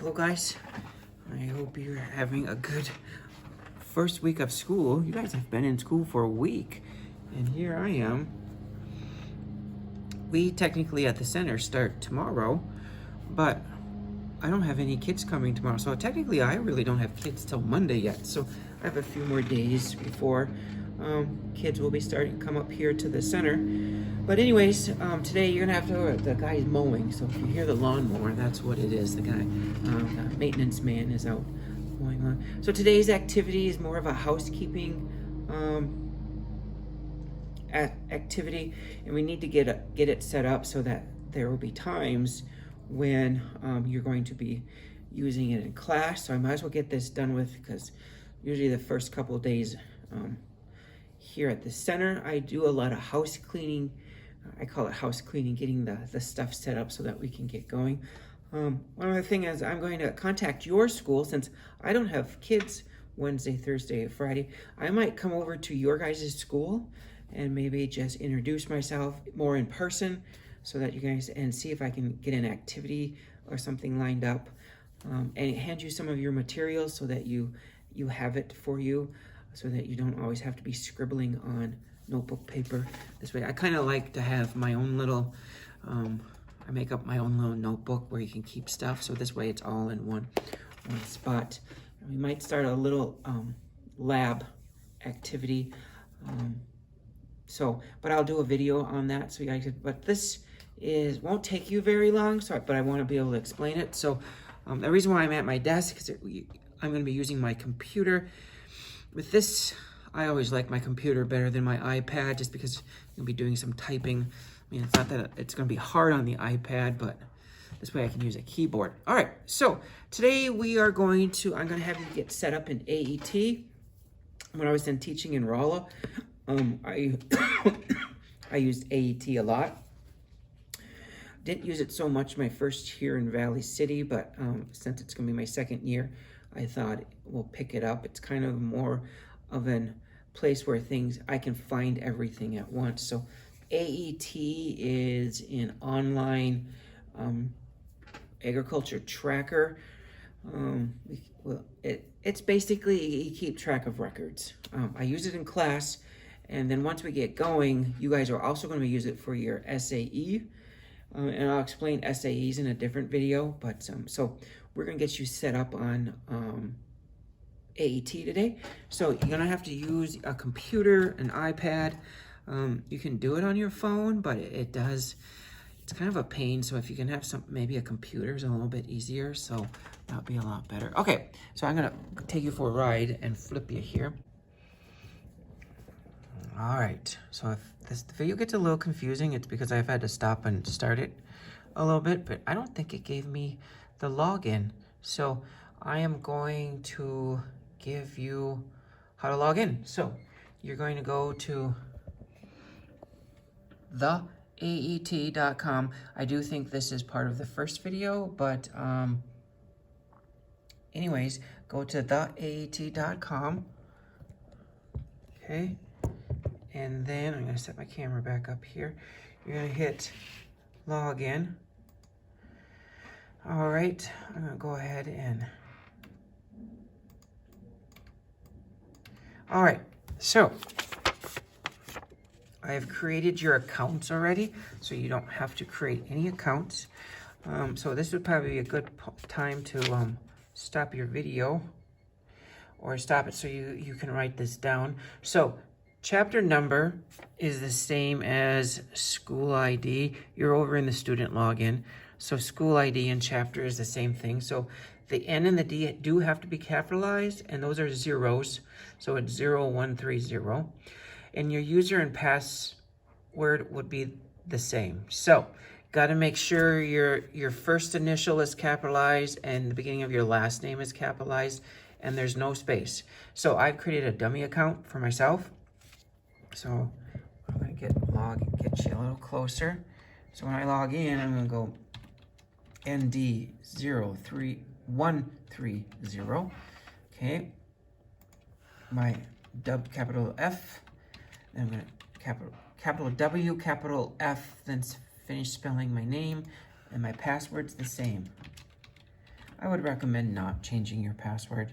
Hello guys, I hope you're having a good first week of school. You guys have been in school for a week, and here I am. We technically at the center start tomorrow, but I don't have any kids coming tomorrow, so technically I really don't have kids till Monday yet, so I have a few more days before kids will be starting to come up here to the center. But anyways, today you're gonna have to, the guy's mowing, so if you hear the lawnmower, that's what it is. The guy, the maintenance man is out mowing lawn. So today's activity is more of a housekeeping activity, and we need to get it set up so that there will be times when you're going to be using it in class. So I might as well get this done with, because usually the first couple of days here at the center, I do a lot of house cleaning. I call it house cleaning, getting the stuff set up so that we can get going. One other thing is I'm going to contact your school, since I don't have kids Wednesday, Thursday, or Friday. I might come over to your guys' school and maybe just introduce myself more in person so that you guys, and see if I can get an activity or something lined up, and hand you some of your materials so that you have it for you, so that you don't always have to be scribbling on notebook paper. This way, I kind of like to have my own little, I make up my own little notebook where you can keep stuff. So this way it's all in one spot. We might start a little lab activity. But I'll do a video on that. So you guys, but this won't take you very long. But I want to be able to explain it. So the reason why I'm at my desk is I'm going to be using my computer. With this, I always like my computer better than my iPad, just because I'm going to be doing some typing. I mean, it's not that it's going to be hard on the iPad, but this way I can use a keyboard. All right, so today I'm going to have you get set up in AET. When I was then teaching in Rolla, I used AET a lot. Didn't use it so much my first year in Valley City, but since it's going to be my second year, I thought we'll pick it up. It's kind of more of an place where I can find everything at once. So AET is an online agriculture tracker. It's basically, you keep track of records. I use it in class, and then once we get going, you guys are also going to use it for your SAE. And I'll explain SAEs in a different video, but so we're going to get you set up on AET today. So you're going to have to use a computer, an iPad. You can do it on your phone, but it's kind of a pain. So if you can have maybe a computer is a little bit easier, so that'll be a lot better. Okay, so I'm going to take you for a ride and flip you here. All right, so if this video gets a little confusing, it's because I've had to stop and start it a little bit, but I don't think it gave me the login. So I am going to give you how to log in. So you're going to go to theaet.com. I do think this is part of the first video, but anyways, go to theaet.com. Okay. And then I'm going to set my camera back up here. You're going to hit login. All right, I'm going to go ahead and... All right, so I have created your accounts already, so you don't have to create any accounts. So this would probably be a good time to stop your video, or stop it so you can write this down. So chapter number is the same as school ID. You're over in the student login. So school ID and chapter is the same thing. So the N and the D do have to be capitalized, and those are zeros. So it's 0130. And your user and password would be the same. So got to make sure your first initial is capitalized and the beginning of your last name is capitalized, and there's no space. So I've created a dummy account for myself. So I'm going to get you a little closer. So when I log in, I'm going to go ND03130. Okay. My capital F. Then I'm going to capital W, capital F, then finish spelling my name, and my password's the same. I would recommend not changing your password.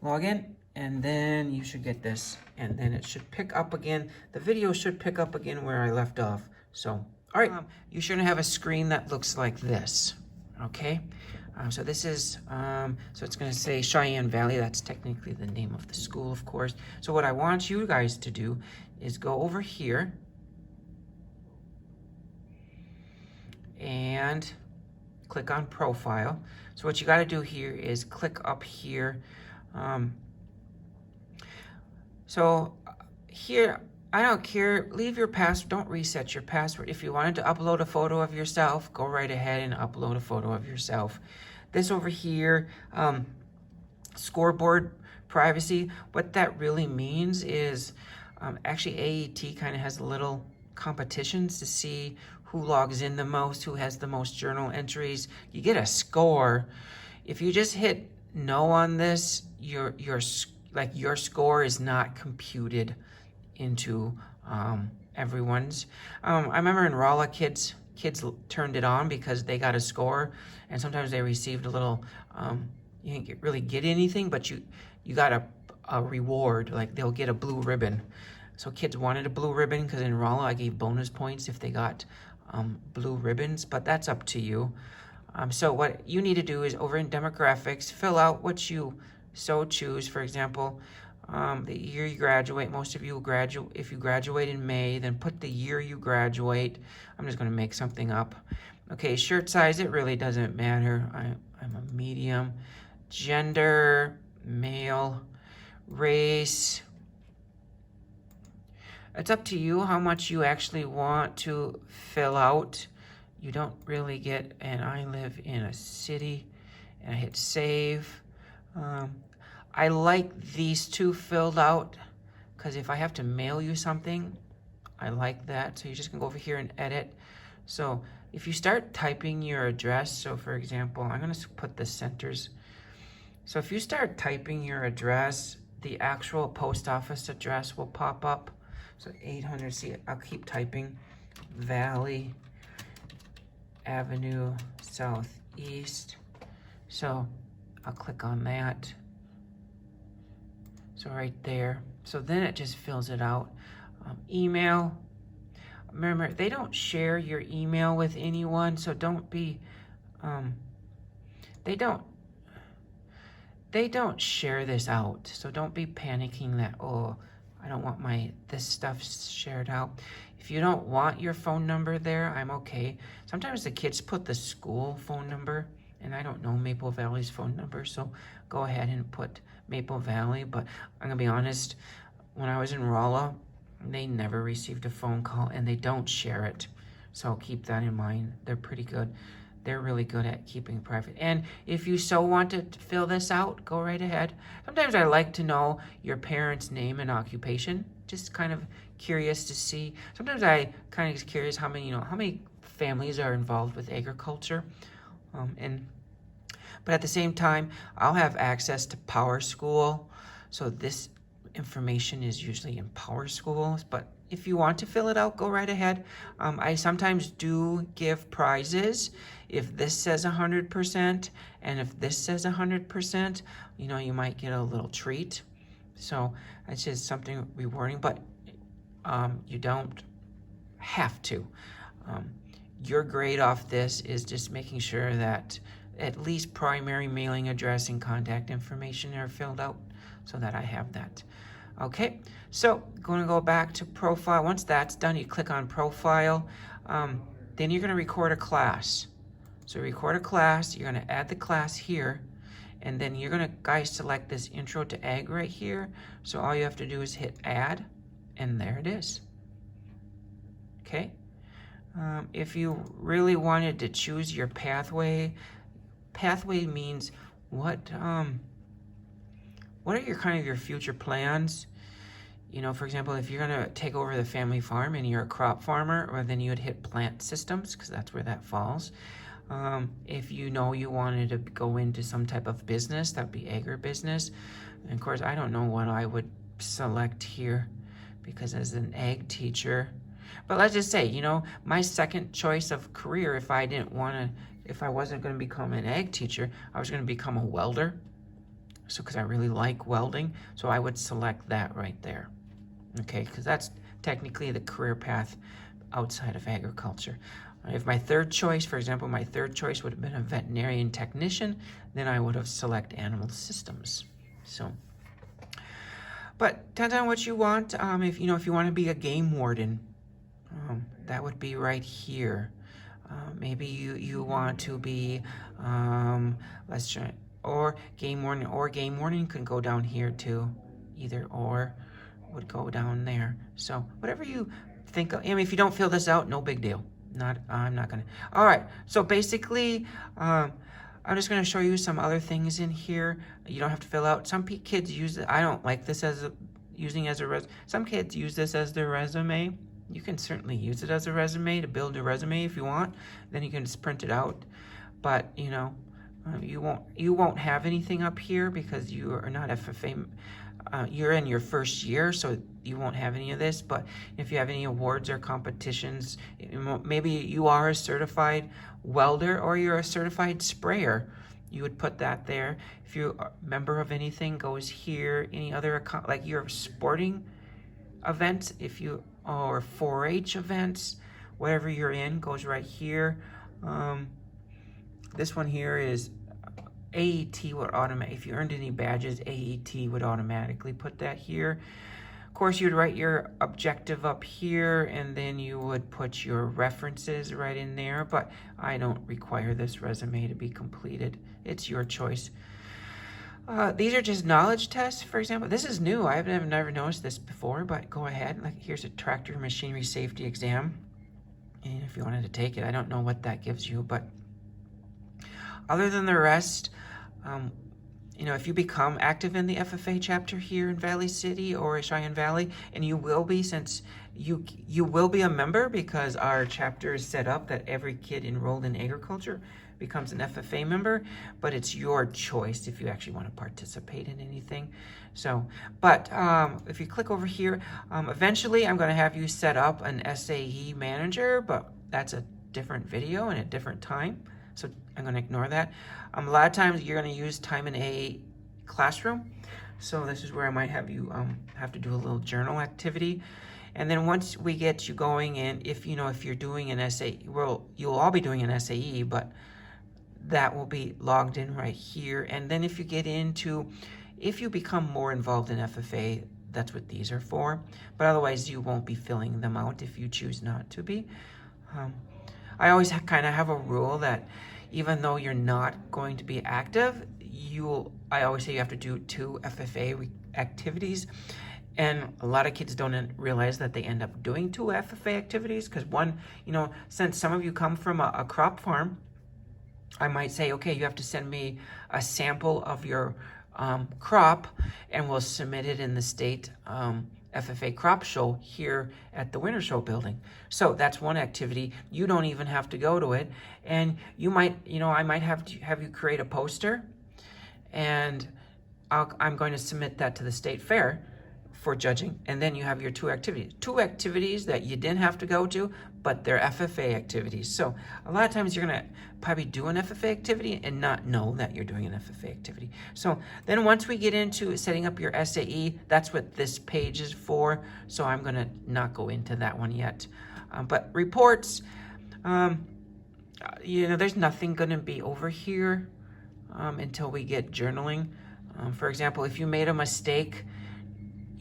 Log in, and then you should get this, and then it should pick up again. The video should pick up again where I left off. So, all right, you should have a screen that looks like this, okay? So this is, so it's gonna say Cheyenne Valley. That's technically the name of the school, of course. So what I want you guys to do is go over here and click on profile. So what you got to do here is click up here. So here, I don't care, leave your password, don't reset your password. If you wanted to upload a photo of yourself, go right ahead and upload a photo of yourself. This over here, scoreboard privacy, what that really means is actually AET kind of has little competitions to see who logs in the most, who has the most journal entries. You get a score. If you just hit no on this, your score is not computed into everyone's. I remember in Rolla, kids turned it on because they got a score, and sometimes they received a little. You didn't really get anything, but you got a reward. Like they'll get a blue ribbon. So kids wanted a blue ribbon because in Rolla I gave bonus points if they got blue ribbons, but that's up to you. So what you need to do is over in demographics, fill out what you so choose. For example, the year you graduate. Most of you graduate, if you graduate in May, then put the year you graduate. I'm just going to make something up. Okay, shirt size, it really doesn't matter. I'm a medium. Gender, male. Race. It's up to you how much you actually want to fill out. You don't really get, and I live in a city, and I hit save. I like these two filled out because if I have to mail you something, I like that. So you're just gonna go over here and edit. So if you start typing your address, so for example, I'm gonna put the centers. So if you start typing your address, the actual post office address will pop up. So 800, see, I'll keep typing, Valley Avenue Southeast. So I'll click on that. So right there. So then it just fills it out. Email. Remember, they don't share your email with anyone, so don't be, they don't share this out. So don't be panicking that, oh, I don't want this stuff shared out. If you don't want your phone number there, I'm okay. Sometimes the kids put the school phone number, and I don't know Maple Valley's phone number, so go ahead and put Maple Valley. But I'm gonna be honest, when I was in Rolla, they never received a phone call, and they don't share it. So keep that in mind. They're pretty good. They're really good at keeping private. And if you so want to fill this out, go right ahead. Sometimes I like to know your parents' name and occupation. Just kind of curious to see. Sometimes I kind of curious how many families are involved with agriculture. But at the same time, I'll have access to Power School. So this information is usually in Power Schools, but if you want to fill it out, go right ahead. I sometimes do give prizes. If this says 100% and if this says 100%, you might get a little treat. So it's just something rewarding, but you don't have to. Your grade off this is just making sure that at least primary mailing address and contact information are filled out so that I have that. Okay, so going to go back to profile. Once that's done, you click on profile. Then you're going to record a class. So record a class, you're going to add the class here, and then you're going to, guys, select this Intro to Ag right here. So all you have to do is hit add, and there it is. Okay. If you really wanted to choose your pathway means what are your future plans? For example, if you're going to take over the family farm and you're a crop farmer, or then you would hit plant systems because that's where that falls. If you wanted to go into some type of business, that would be agribusiness. And of course, I don't know what I would select here because as an ag teacher, but let's just say, my second choice of career, if I didn't want to if I wasn't going to become an ag teacher, I was going to become a welder. So, because I really like welding, so I would select that right there. Okay, because that's technically the career path outside of agriculture. If my third choice, for example, my third choice would have been a veterinarian technician, then I would have select animal systems. So, but depends on what you want. If you want to be a game warden, that would be right here. Maybe you want to be, let's try, or game warden can go down here too. Either or would go down there. So whatever you think of. I mean, if you don't fill this out, no big deal. I'm not gonna. All right. So basically, I'm just gonna show you some other things in here. You don't have to fill out. Some kids use it. I don't like this as using as a res. Some kids use this as their resume. You can certainly use it as a resume to build a resume if you want. Then you can just print it out. But you won't have anything up here because you are not FFA. You're in your first year, so you won't have any of this. But if you have any awards or competitions, maybe you are a certified welder or you're a certified sprayer, you would put that there. If you're a member of anything, goes here. Any other, like your sporting events, or 4-H events, whatever you're in, goes right here. This one here is AET would automatically, if you earned any badges, AET would automatically put that here. Of course, you'd write your objective up here, and then you would put your references right in there, but I don't require this resume to be completed. It's your choice. These are just knowledge tests, for example. This is new. I've never noticed this before, but go ahead. Like, here's a tractor machinery safety exam. And if you wanted to take it, I don't know what that gives you, but other than the rest, if you become active in the FFA chapter here in Valley City or Cheyenne Valley, and you will be, since you will be a member because our chapter is set up that every kid enrolled in agriculture becomes an FFA member, but it's your choice if you actually want to participate in anything. So, but if you click over here, eventually I'm going to have you set up an SAE manager, but that's a different video and a different time. So I'm going to ignore that. A lot of times you're going to use time in a classroom. So this is where I might have you have to do a little journal activity. And then once we get you going, and if you're doing an SAE, well, you'll all be doing an SAE, but that will be logged in right here. And then if you become more involved in FFA, that's what these are for. But otherwise, you won't be filling them out if you choose not to be. I always kind of have a rule that even though you're not going to be active, I always say you have to do 2 FFA activities. And a lot of kids don't realize that they end up doing 2 FFA activities because one, since some of you come from a crop farm, I might say, okay, you have to send me a sample of your crop and we'll submit it in the state FFA crop show here at the Winter Show building. So that's one activity. You don't even have to go to it. And you might, I might have you create a poster, and I'm going to submit that to the state fair for judging. And then you have your 2 activities. 2 activities that you didn't have to go to, but they're FFA activities. So a lot of times you're going to probably do an FFA activity and not know that you're doing an FFA activity. So then once we get into setting up your SAE, that's what this page is for. So I'm going to not go into that one yet. But reports, there's nothing going to be over here until we get journaling. For example, if you made a mistake,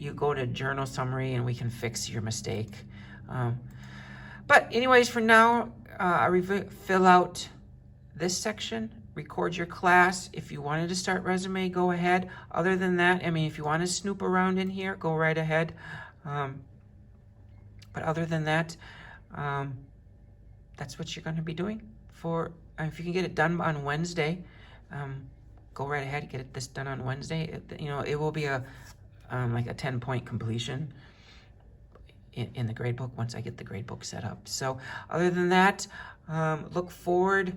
you go to journal summary and we can fix your mistake. But anyways, for now, fill out this section, record your class. If you wanted to start resume, go ahead. Other than that, if you want to snoop around in here, go right ahead. But other than that, that's what you're going to be doing. If you can get it done on Wednesday, go right ahead, get this done on Wednesday. It will be like a 10-point completion in the gradebook once I get the gradebook set up. So other than that, look forward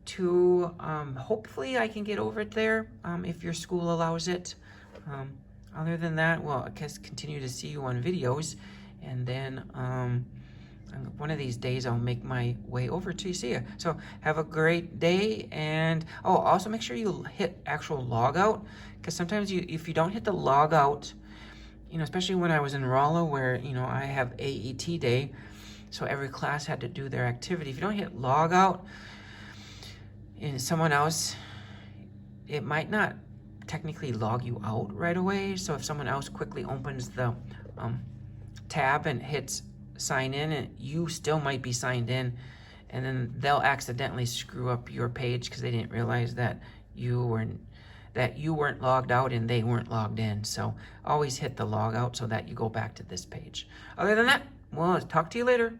to hopefully I can get over there if your school allows it. Other than that, well, I guess continue to see you on videos, and then one of these days I'll make my way over to see you. So have a great day, and also make sure you hit actual log out, because sometimes if you don't hit the log out, especially when I was in Rolla, where I have AET day, so every class had to do their activity. If you don't hit log out, and someone else, it might not technically log you out right away. So if someone else quickly opens the tab and hits sign in, and you still might be signed in, and then they'll accidentally screw up your page because they didn't realize that you weren't logged out and they weren't logged in. So always hit the log out so that you go back to this page. Other than that, well, talk to you later.